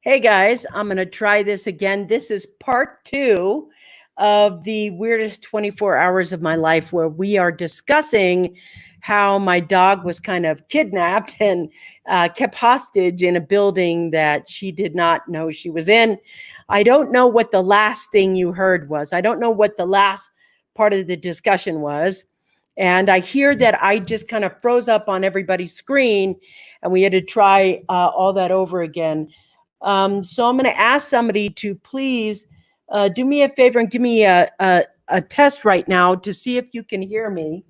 Hey guys, I'm going to try this again. This is part 2 of the weirdest 24 hours of my life, where we are discussing how my dog was kind of kidnapped and kept hostage in a building that she did not know she was in. I don't know what the last thing you heard was. I don't know what the last part of the discussion was. And I hear that I just kind of froze up on everybody's screen and we had to try all that over again. So I'm going to ask somebody to please do me a favor and give me a test right now to see if you can hear me.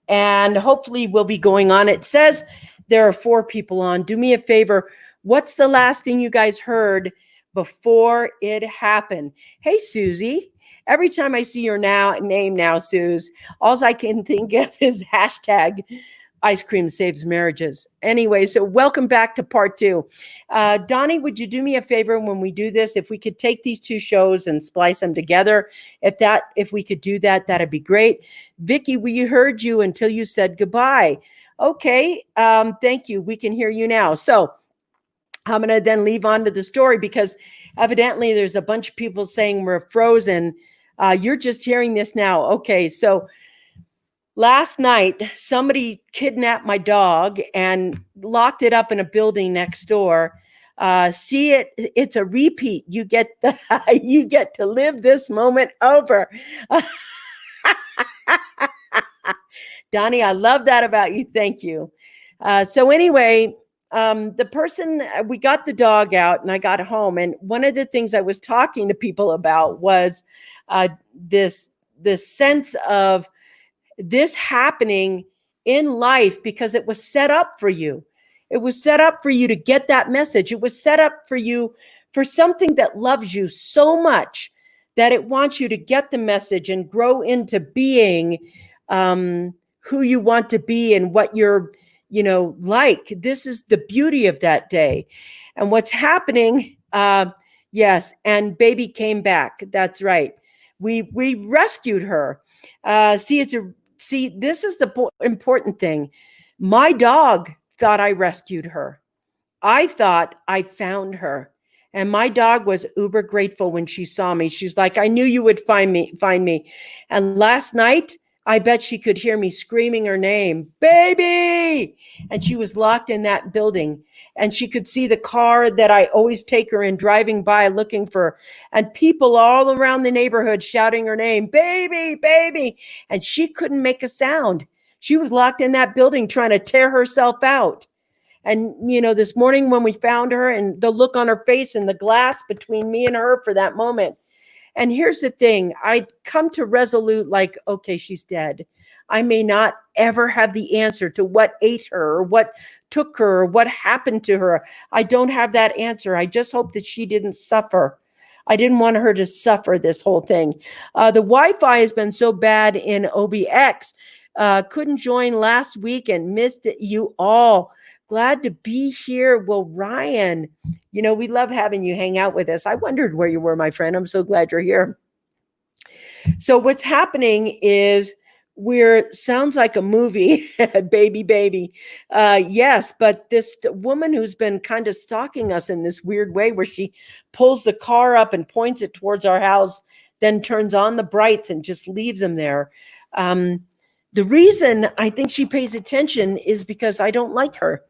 And hopefully we'll be going on. It says there are 4 people on. Do me a favor. What's the last thing you guys heard before it happened? Hey, Susie. Every time I see your name now, Suze, all I can think of is hashtag ice cream saves marriages. Anyway, so welcome back to part 2. Donnie, would you do me a favor when we do this? If we could take these 2 shows and splice them together, if we could do that, that'd be great. Vickie, we heard you until you said goodbye. Okay, thank you. We can hear you now. So I'm going to then leave on to the story because evidently there's a bunch of people saying we're frozen. You're just hearing this now. Okay, so last night, somebody kidnapped my dog and locked it up in a building next door. It's a repeat. You get to live this moment over. Donnie, I love that about you. Thank you. So anyway, we got the dog out and I got home. And one of the things I was talking to people about was this sense of this happening in life because it was set up for you. It was set up for you to get that message. It was set up for you for something that loves you so much that it wants you to get the message and grow into being who you want to be and what you're, like. This is the beauty of that day. And what's happening, yes, and baby came back. That's right. We rescued her. See, this is the important thing. My dog thought I rescued her. I thought I found her. And my dog was uber grateful when she saw me. She's like, I knew you would find me. And last night, I bet she could hear me screaming her name, baby. And she was locked in that building. And she could see the car that I always take her in driving by looking for her. And people all around the neighborhood shouting her name, baby, baby. And she couldn't make a sound. She was locked in that building trying to tear herself out. And, this morning when we found her and the look on her face and the glass between me and her for that moment. And here's the thing, I come to resolute like, okay, she's dead. I may not ever have the answer to what ate her or what took her or what happened to her. I don't have that answer. I just hope that she didn't suffer. I didn't want her to suffer this whole thing. The Wi-Fi has been so bad in OBX. Couldn't join last week and missed you all. Glad to be here. Well, Ryan, we love having you hang out with us. I wondered where you were, my friend. I'm so glad you're here. So what's happening is sounds like a movie, baby. Yes, but this woman who's been kind of stalking us in this weird way where she pulls the car up and points it towards our house, then turns on the brights and just leaves them there. The reason I think she pays attention is because I don't like her.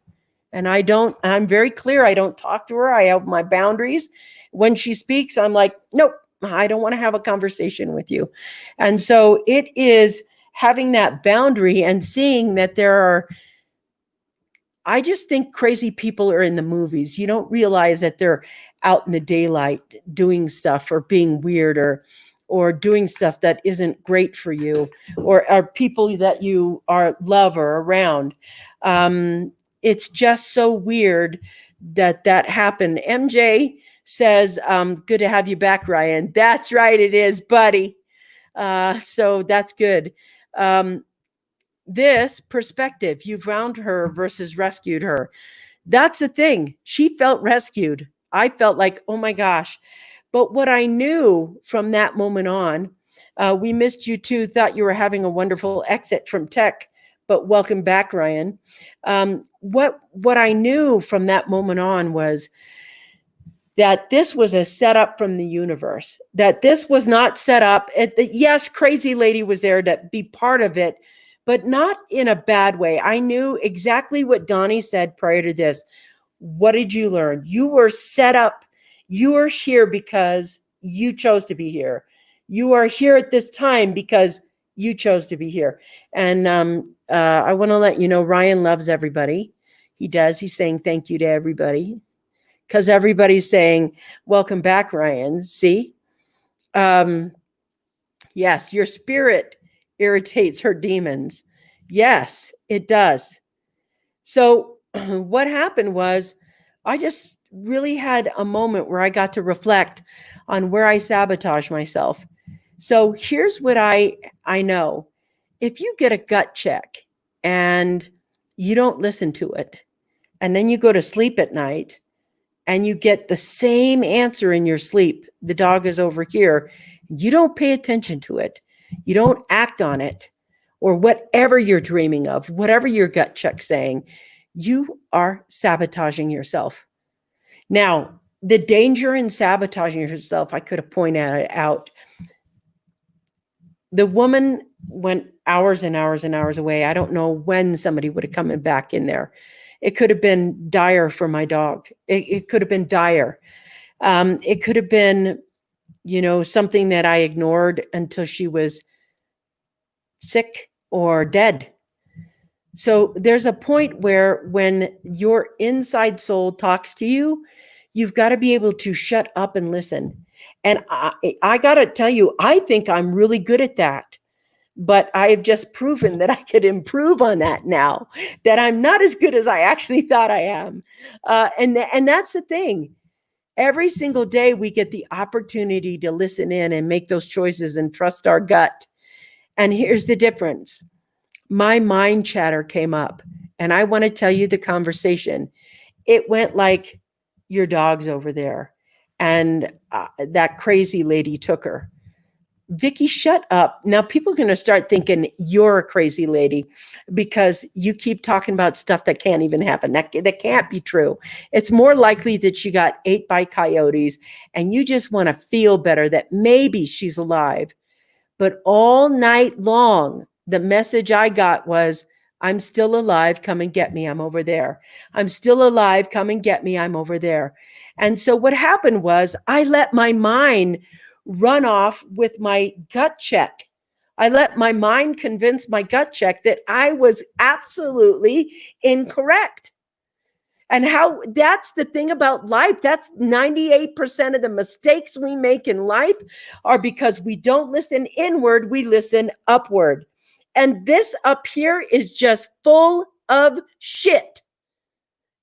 And I'm very clear. I don't talk to her. I have my boundaries. When she speaks, I'm like, nope, I don't want to have a conversation with you. And so it is having that boundary and seeing that I just think crazy people are in the movies. You don't realize that they're out in the daylight doing stuff or being weird or doing stuff that isn't great for you or are people that you love or around. It's just so weird that happened. MJ says, good to have you back, Ryan. That's right, it is, buddy. So that's good. This perspective, you found her versus rescued her. That's the thing. She felt rescued. I felt like, oh my gosh. But what I knew from that moment on, we missed you too, thought you were having a wonderful exit from tech. But welcome back, Ryan. What I knew from that moment on was that this was a setup from the universe, that this was not set up. Yes, crazy lady was there to be part of it, but not in a bad way. I knew exactly what Donnie said prior to this. What did you learn? You were set up. You are here because you chose to be here. You are here at this time because you chose to be here. And I want to let you know, Ryan loves everybody. He does. He's saying thank you to everybody, because everybody's saying, welcome back, Ryan. See? Yes, your spirit irritates her demons. Yes, it does. So what happened was I just really had a moment where I got to reflect on where I sabotage myself. So here's what I know. If you get a gut check and you don't listen to it, and then you go to sleep at night and you get the same answer in your sleep, the dog is over here, you don't pay attention to it, you don't act on it, or whatever you're dreaming of, whatever your gut check's saying, you are sabotaging yourself. Now, the danger in sabotaging yourself, I could have pointed out. The woman went hours and hours and hours away. I don't know when somebody would have come back in there. It could have been dire for my dog. It could have been dire. It could have been, something that I ignored until she was sick or dead. So there's a point where when your inside soul talks to you, you've got to be able to shut up and listen. And I got to tell you, I think I'm really good at that. But I have just proven that I could improve on that now, that I'm not as good as I actually thought I am. And that's the thing. Every single day we get the opportunity to listen in and make those choices and trust our gut. And here's the difference. My mind chatter came up, and I want to tell you the conversation. It went like, your dog's over there, and that crazy lady took her. Vickie, shut up. Now people are going to start thinking you're a crazy lady because you keep talking about stuff that can't even happen. That can't be true. It's more likely that she got ate by coyotes and you just want to feel better that maybe she's alive. But all night long, the message I got was, I'm still alive. Come and get me. I'm over there. I'm still alive. Come and get me. I'm over there. And so what happened was I let my mind run off with my gut check. I let my mind convince my gut check that I was absolutely incorrect. And how that's the thing about life. That's 98% of the mistakes we make in life are because we don't listen inward, we listen upward. And this up here is just full of shit.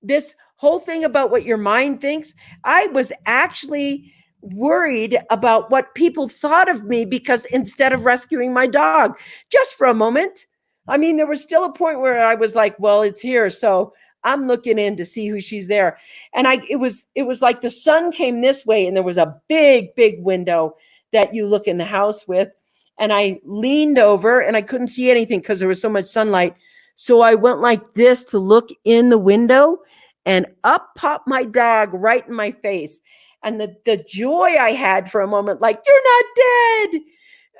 This whole thing about what your mind thinks, I was actually worried about what people thought of me because instead of rescuing my dog, just for a moment, I mean, there was still a point where I was like, well, it's here. So I'm looking in to see who she's there. And it was like the sun came this way and there was a big, big window that you look in the house with. And I leaned over and I couldn't see anything because there was so much sunlight. So I went like this to look in the window, and up popped my dog right in my face. And the joy I had for a moment, like, you're not dead.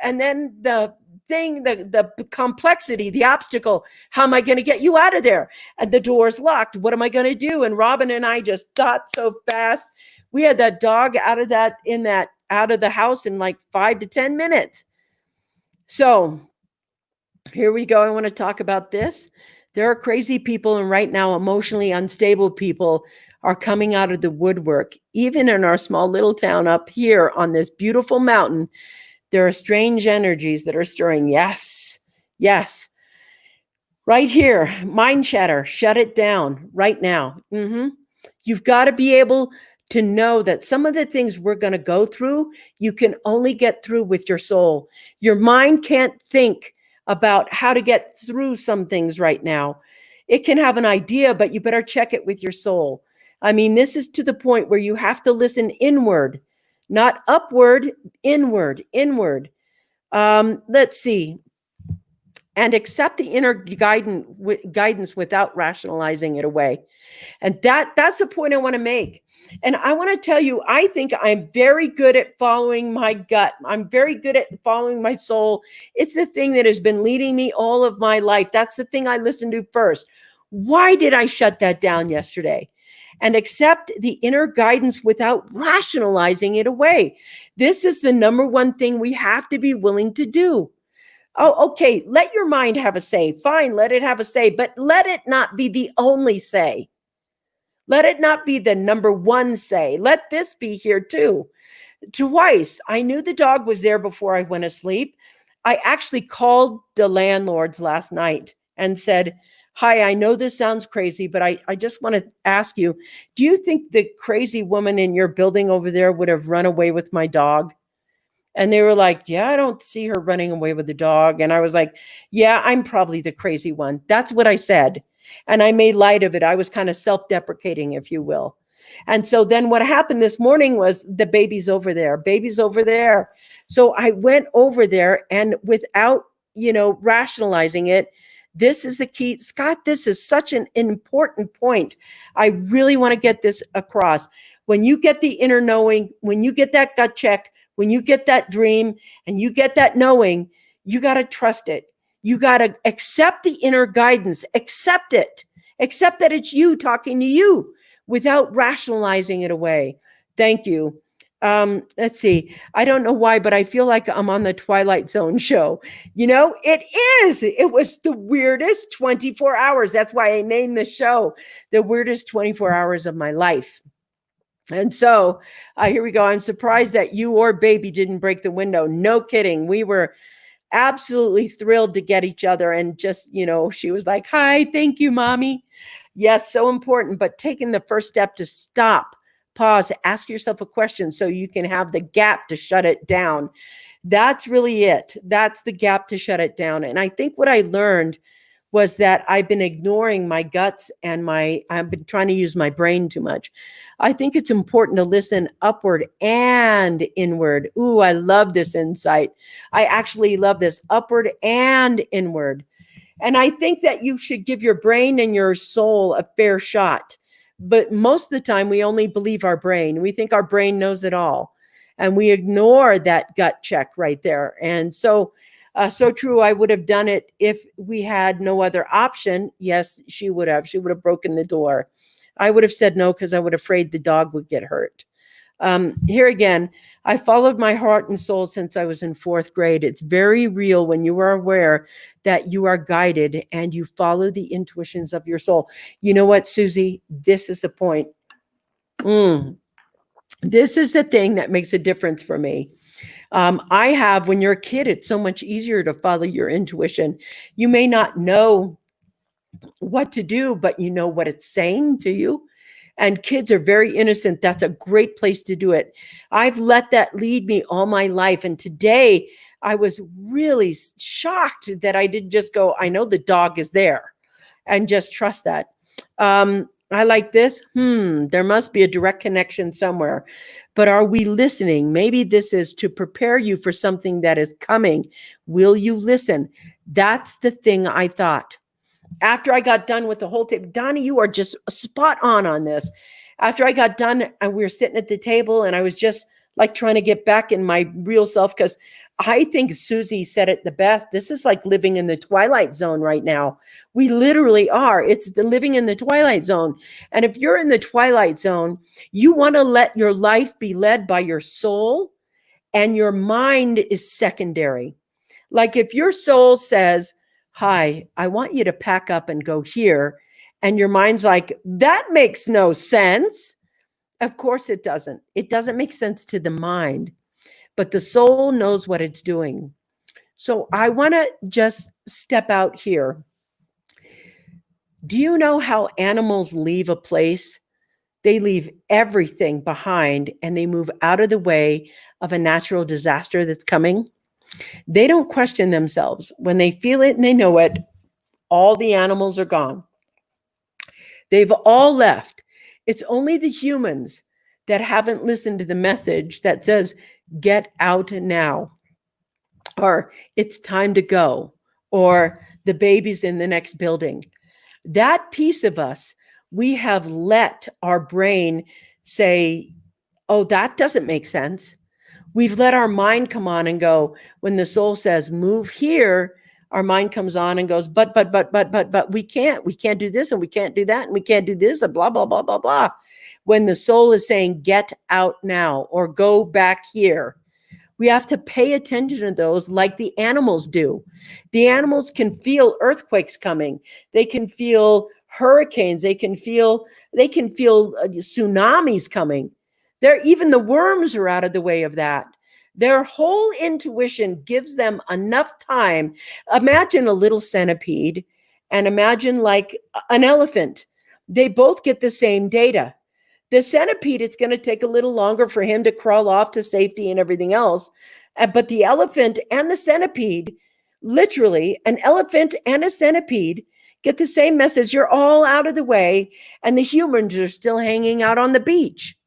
And then the thing, the complexity, the obstacle, how am I going to get you out of there? And the door's locked. What am I going to do? And Robin and I just thought so fast. We had that dog out of the house in like 5 to 10 minutes. So here we go. I want to talk about this. There are crazy people, and right now emotionally unstable people are coming out of the woodwork. Even in our small little town up here on this beautiful mountain, there are strange energies that are stirring. Yes, yes. Right here, mind chatter, shut it down right now. You've got to be able to know that some of the things we're going to go through, you can only get through with your soul. Your mind can't think about how to get through some things right now. It can have an idea, but you better check it with your soul. I mean, this is to the point where you have to listen inward, not upward, inward. Let's see. and accept the inner guidance without rationalizing it away. And that's the point I want to make. And I want to tell you, I think I'm very good at following my gut. I'm very good at following my soul. It's the thing that has been leading me all of my life. That's the thing I listen to first. Why did I shut that down yesterday? And accept the inner guidance without rationalizing it away. This is the number one thing we have to be willing to do. Oh, okay. Let your mind have a say. Fine, let it have a say, but let it not be the only say. Let it not be the number one say. Let this be here too. Twice, I knew the dog was there before I went to sleep. I actually called the landlords last night and said, "Hi, I know this sounds crazy, but I just want to ask you, do you think the crazy woman in your building over there would have run away with my dog?" And they were like, "Yeah, I don't see her running away with the dog." And I was like, "Yeah, I'm probably the crazy one." That's what I said. And I made light of it. I was kind of self-deprecating, if you will. And so then what happened this morning was the baby's over there. Baby's over there. So I went over there and without, rationalizing it, this is the key. Scott, this is such an important point. I really want to get this across. When you get the inner knowing, when you get that gut check, when you get that dream and you get that knowing, you got to trust it. You got to accept the inner guidance, accept it, accept that it's you talking to you without rationalizing it away. Thank you. Let's see. I don't know why, but I feel like I'm on the Twilight Zone show. It is. It was the weirdest 24 hours. That's why I named the show the weirdest 24 hours of my life. And so here we go. I'm surprised that you or baby didn't break the window. No kidding. We were absolutely thrilled to get each other. And just, she was like, "Hi, thank you, mommy." Yes, so important. But taking the first step to stop, pause, ask yourself a question so you can have the gap to shut it down. That's really it. That's the gap to shut it down. And I think what I learned was that I've been ignoring my guts and I've been trying to use my brain too much. I think it's important to listen upward and inward. Ooh, I love this insight. I actually love this, upward and inward. And I think that you should give your brain and your soul a fair shot. But most of the time, we only believe our brain. We think our brain knows it all. And we ignore that gut check right there. And so true. I would have done it if we had no other option. Yes, she would have. She would have broken the door. I would have said no because I was afraid the dog would get hurt. Here again, I followed my heart and soul since I was in 4th grade. It's very real when you are aware that you are guided and you follow the intuitions of your soul. You know what, Susie? This is the point. This is the thing that makes a difference for me. When you're a kid, it's so much easier to follow your intuition. You may not know what to do, but you know what it's saying to you. And kids are very innocent. That's a great place to do it. I've let that lead me all my life. And today I was really shocked that I didn't just go, "I know the dog is there," and just trust that. I like this. There must be a direct connection somewhere. But are we listening? Maybe this is to prepare you for something that is coming. Will you listen? That's the thing I thought. After I got done with the whole tape, Donnie, you are just spot on this. After I got done and we were sitting at the table and I was just like trying to get back in my real self, because I think Susie said it the best. This is like living in the Twilight Zone right now. We literally are. It's the living in the Twilight Zone. And if you're in the Twilight Zone, you want to let your life be led by your soul, and your mind is secondary. Like if your soul says, "Hi, I want you to pack up and go here," and your mind's like, "That makes no sense." Of course it doesn't. It doesn't make sense to the mind, but the soul knows what it's doing. So I want to just step out here. Do you know how animals leave a place? They leave everything behind and they move out of the way of a natural disaster that's coming. They don't question themselves. When they feel it and they know it, all the animals are gone. They've all left. It's only the humans that haven't listened to the message that says, "Get out now," or "It's time to go," or the baby's in the next building. That piece of us, we have let our brain say, oh, that doesn't make sense. We've let our mind come on and go, when the soul says, move here, our mind comes on and goes, but we can't do this and we can't do that and we can't do this and blah, blah, blah, blah, blah. When the soul is saying, get out now or go back here, we have to pay attention to those like the animals do. The animals can feel earthquakes coming. They can feel hurricanes. They can feel tsunamis coming. Even the worms are out of the way of that. Their whole intuition gives them enough time. Imagine a little centipede and imagine like an elephant. They both get the same data. The centipede, it's going to take a little longer for him to crawl off to safety and everything else. But the elephant and the centipede, literally, an elephant and a centipede get the same message. You're all out of the way, and the humans are still hanging out on the beach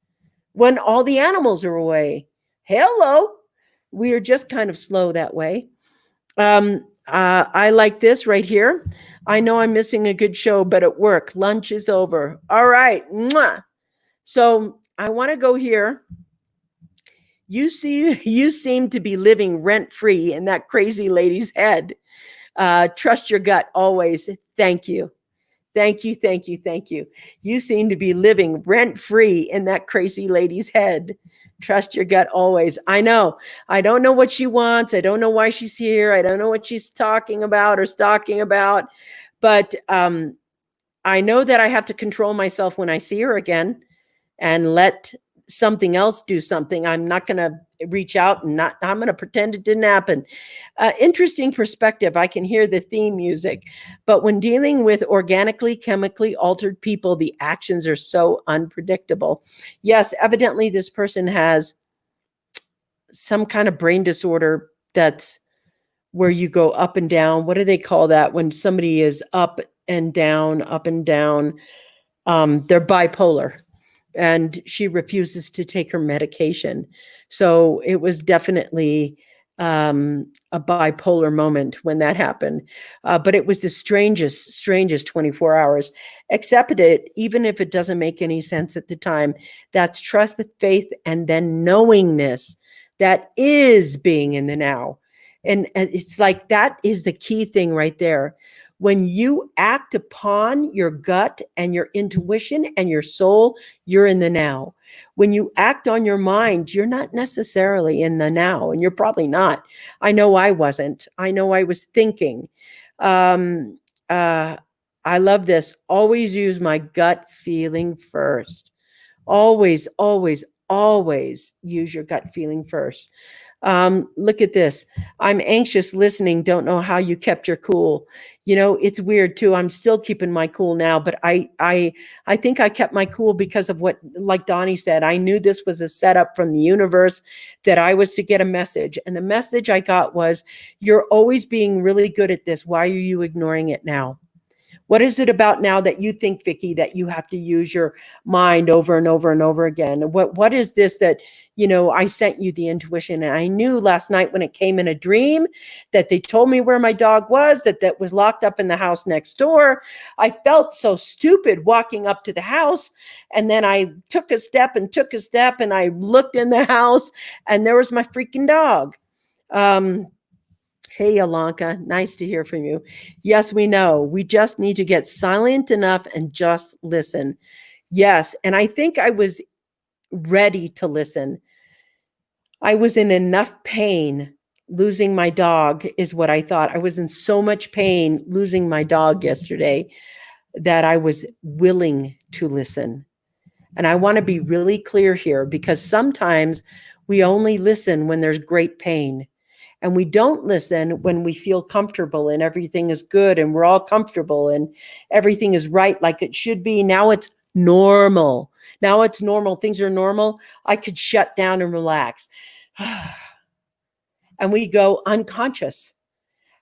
when all the animals are away. Hello. We are just kind of slow that way. I like this right here. I know I'm missing a good show, but at work, lunch is over. All right. Mwah. So I want to go here. You seem to be living rent-free in that crazy lady's head. Trust your gut always. Thank you. Thank you, thank you, thank you. You seem to be living rent-free in that crazy lady's head. Trust your gut always. I know. I don't know what she wants. I don't know why she's here. I don't know what she's talking about or stalking about. But I know that I have to control myself when I see her again and let something else do something. I'm not going to reach out and I'm going to pretend it didn't happen. Interesting perspective. I can hear the theme music, but when dealing with organically, chemically altered people, the actions are so unpredictable. Yes, evidently this person has some kind of brain disorder that's where you go up and down. What do they call that? When somebody is up and down, up and down, they're bipolar. And she refuses to take her medication. So it was definitely a bipolar moment when that happened. But it was the strangest 24 hours. Accept it, even if it doesn't make any sense at the time. That's trust, faith, and then knowingness. That is being in the now. And it's like that is the key thing right there. When you act upon your gut and your intuition and your soul, you're in the now. When you act on your mind, you're not necessarily in the now, and you're probably not. I know I wasn't. I know I was thinking. I love this. Always use my gut feeling first. Always, always, always use your gut feeling first. Look at this. I'm anxious listening. Don't know how you kept your cool. You know, it's weird too. I'm still keeping my cool now, but I think I kept my cool because of what, like Donnie said, I knew this was a setup from the universe that I was to get a message. And the message I got was, you're always being really good at this. Why are you ignoring it now? What is it about now that you think, Vickie, that you have to use your mind over and over and over again? What is this that, you know, I sent you the intuition, and I knew last night when it came in a dream that they told me where my dog was, that was locked up in the house next door. I felt so stupid walking up to the house, and then I took a step and I looked in the house and there was my freaking dog. Hey, Alanka, nice to hear from you. Yes, we know. We just need to get silent enough and just listen. Yes, and I think I was ready to listen. I was in enough pain. Losing my dog is what I thought. I was in so much pain losing my dog yesterday that I was willing to listen. And I want to be really clear here, because sometimes we only listen when there's great pain. And we don't listen when we feel comfortable and everything is good and we're all comfortable and everything is right like it should be. Now it's normal. Now it's normal. Things are normal. I could shut down and relax. And we go unconscious.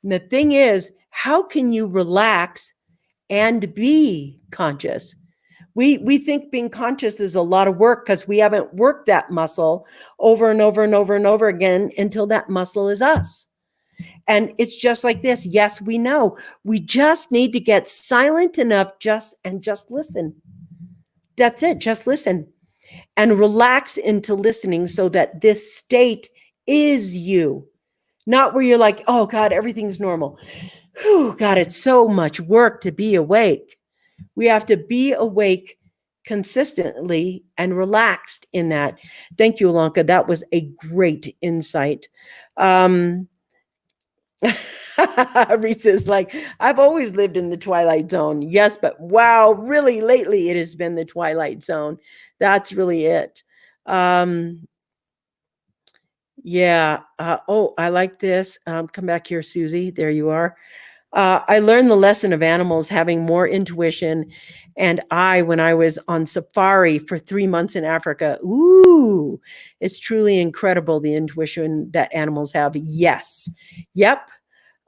And the thing is, how can you relax and be conscious? We think being conscious is a lot of work because we haven't worked that muscle over and over and over and over again until that muscle is us. And it's just like this. Yes, we know. We just need to get silent enough just listen. That's it. Just listen and relax into listening so that this state is you. Not where you're like, oh God, everything's normal. Whew, God, it's so much work to be awake. We have to be awake consistently and relaxed in that. Thank you, Alonka. That was a great insight. Reese is like, I've always lived in the twilight zone. Yes, but wow, really lately it has been the twilight zone. That's really it. Yeah. Oh, I like this. Come back here, Susie. There you are. I learned the lesson of animals having more intuition. And when I was on safari for 3 months in Africa, ooh, it's truly incredible the intuition that animals have. Yes. Yep.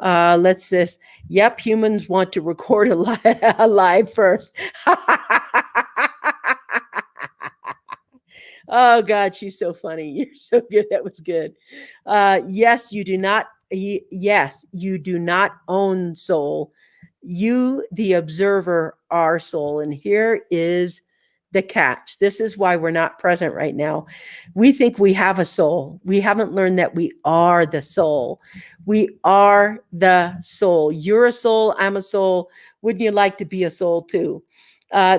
Let's this. Yep. Humans want to record a live first. Oh God, she's so funny. You're so good. That was good. Yes, you do not. Yes, you do not own soul. You, the observer, are soul. And here is the catch. This is why we're not present right now. We think we have a soul. We haven't learned that we are the soul. We are the soul. You're a soul. I'm a soul. Wouldn't you like to be a soul too?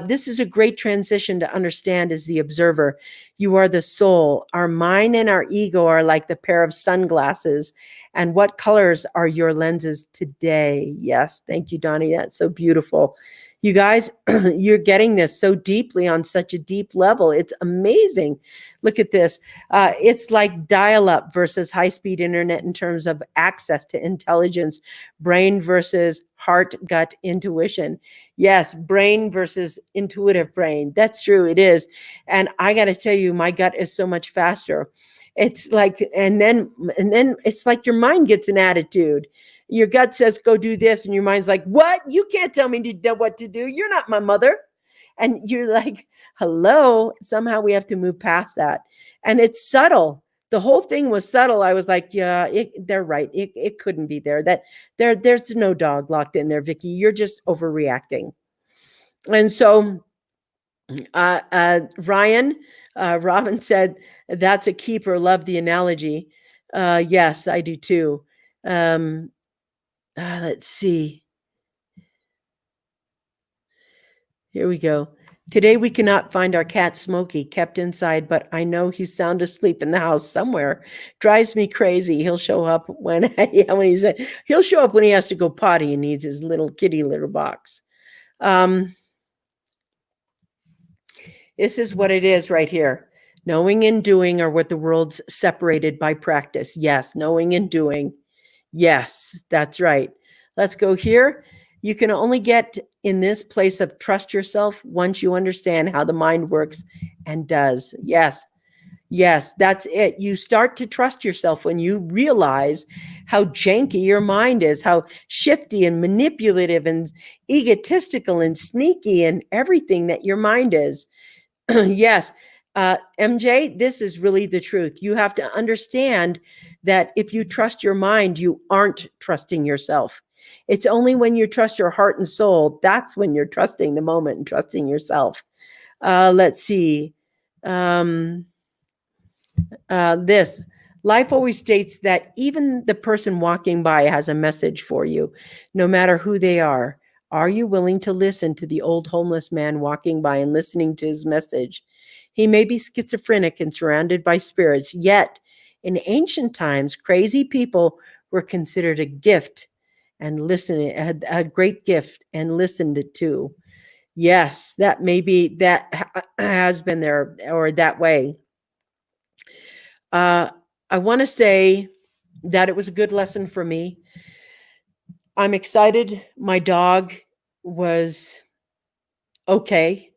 This is a great transition to understand as the observer. You are the soul. Our mind and our ego are like the pair of sunglasses. And what colors are your lenses today? Yes. Thank you, Donnie. That's so beautiful. You guys, you're getting this so deeply on such a deep level. It's amazing. Look at this. It's like dial-up versus high-speed internet in terms of access to intelligence, brain versus heart, gut, intuition. Yes, brain versus intuitive brain. That's true. It is. And I got to tell you, my gut is so much faster. It's like, and then it's like your mind gets an attitude. Your gut says, go do this. And your mind's like, what? You can't tell me what to do. You're not my mother. And you're like, hello. Somehow we have to move past that. And it's subtle. The whole thing was subtle. I was like, yeah, they're right. It couldn't be there. There's no dog locked in there, Vickie. You're just overreacting. And so Robin said, that's a keeper. Love the analogy. Yes, I do too. Let's see. Here we go. Today we cannot find our cat Smokey, kept inside, but I know he's sound asleep in the house somewhere. Drives me crazy. He'll show up when he'll show up when he has to go potty and needs his little kitty litter box. This is what it is right here. Knowing and doing are what the world's separated by practice. Yes, knowing and doing. Yes, that's right. Let's go here. You can only get in this place of trust yourself once you understand how the mind works and does. Yes. Yes, that's it. You start to trust yourself when you realize how janky your mind is, how shifty and manipulative and egotistical and sneaky and everything that your mind is. Yes. MJ, this is really the truth. You have to understand that if you trust your mind, you aren't trusting yourself. It's only when you trust your heart and soul, that's when you're trusting the moment and trusting yourself. Let's see. This life always states that even the person walking by has a message for you, no matter who they are. Are you willing to listen to the old homeless man walking by and listening to his message? He may be schizophrenic and surrounded by spirits, yet in ancient times, crazy people were considered a gift and listening, a great gift and listened to. Yes, that maybe that has been there or that way. I want to say that it was a good lesson for me. I'm excited. My dog was okay.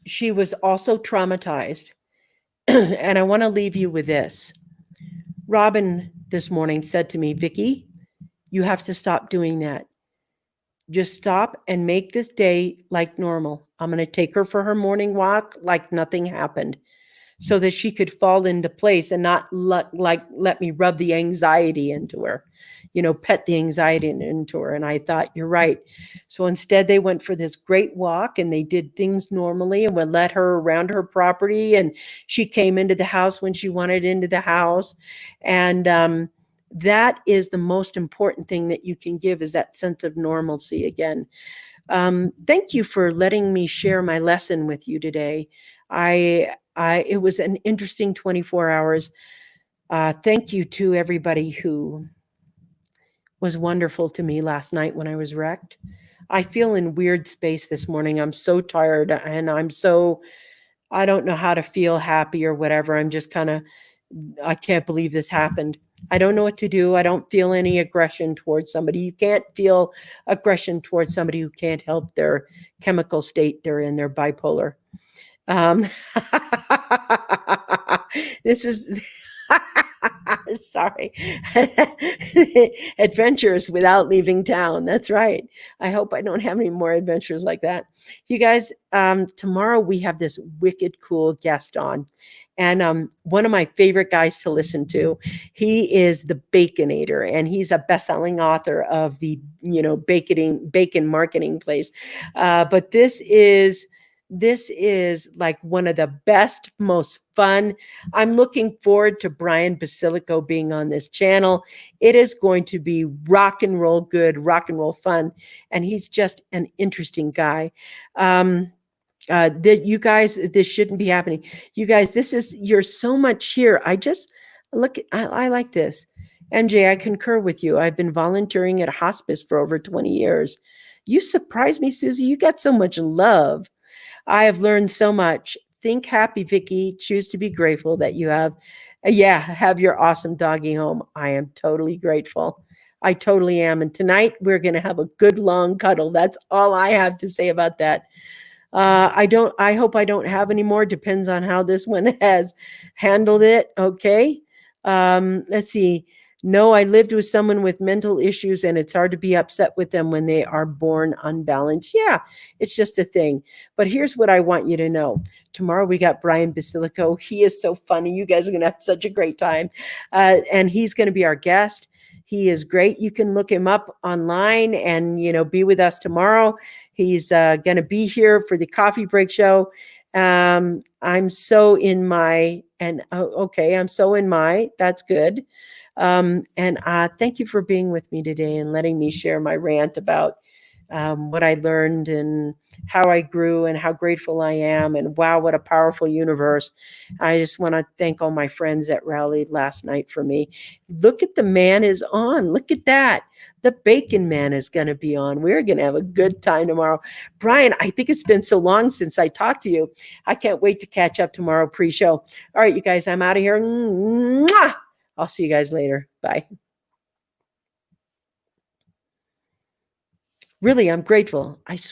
She was also traumatized. And I want to leave you with this. Robin this morning said to me, Vickie, you have to stop doing that. Just stop and make this day like normal. I'm going to take her for her morning walk like nothing happened. so that she could fall into place and not let me rub the anxiety into her, pet the anxiety into her. And I thought, you're right. So instead, they went for this great walk and they did things normally and would let her around her property. And she came into the house when she wanted into the house. And that is the most important thing that you can give, is that sense of normalcy again. Thank you for letting me share my lesson with you today. It was an interesting 24 hours. Thank you to everybody who was wonderful to me last night when I was wrecked. I feel in weird space this morning. I'm so tired and I don't know how to feel happy or whatever. I'm just kind of, I can't believe this happened. I don't know what to do. I don't feel any aggression towards somebody. You can't feel aggression towards somebody who can't help their chemical state they're in, their bipolar. Um, this is sorry. Adventures without leaving town. That's right. I hope I don't have any more adventures like that. You guys, tomorrow we have this wicked cool guest on. And one of my favorite guys to listen to, he is the Baconator, and he's a best-selling author of the, bacon marketing place. But this is like one of the best, most fun. I'm looking forward to Brian Basilico being on this channel. It is going to be rock and roll good, rock and roll fun. And he's just an interesting guy. You guys, this shouldn't be happening. You guys, you're so much here. I like this. MJ, I concur with you. I've been volunteering at a hospice for over 20 years. You surprised me, Susie. You got so much love. I have learned so much. Think happy, Vickie. Choose to be grateful that you have your awesome doggy home. I am totally grateful. I totally am. And tonight we're going to have a good long cuddle. That's all I have to say about that. I hope I don't have any more. Depends on how this one has handled it. Okay. Let's see. No, I lived with someone with mental issues, and it's hard to be upset with them when they are born unbalanced. Yeah, it's just a thing. But here's what I want you to know. Tomorrow we got Brian Basilico. He is so funny. You guys are going to have such a great time. And he's going to be our guest. He is great. You can look him up online and, be with us tomorrow. He's going to be here for the Coffee Break Show. I'm so in my, that's good. And thank you for being with me today and letting me share my rant about what I learned and how I grew and how grateful I am. And wow, what a powerful universe. I just want to thank all my friends that rallied last night for me. Look at the man is on. Look at that. The Bacon Man is going to be on. We're going to have a good time tomorrow. Brian, I think it's been so long since I talked to you. I can't wait to catch up tomorrow pre-show. All right, you guys, I'm out of here. Mwah! I'll see you guys later. Bye. Really, I'm grateful. I swear.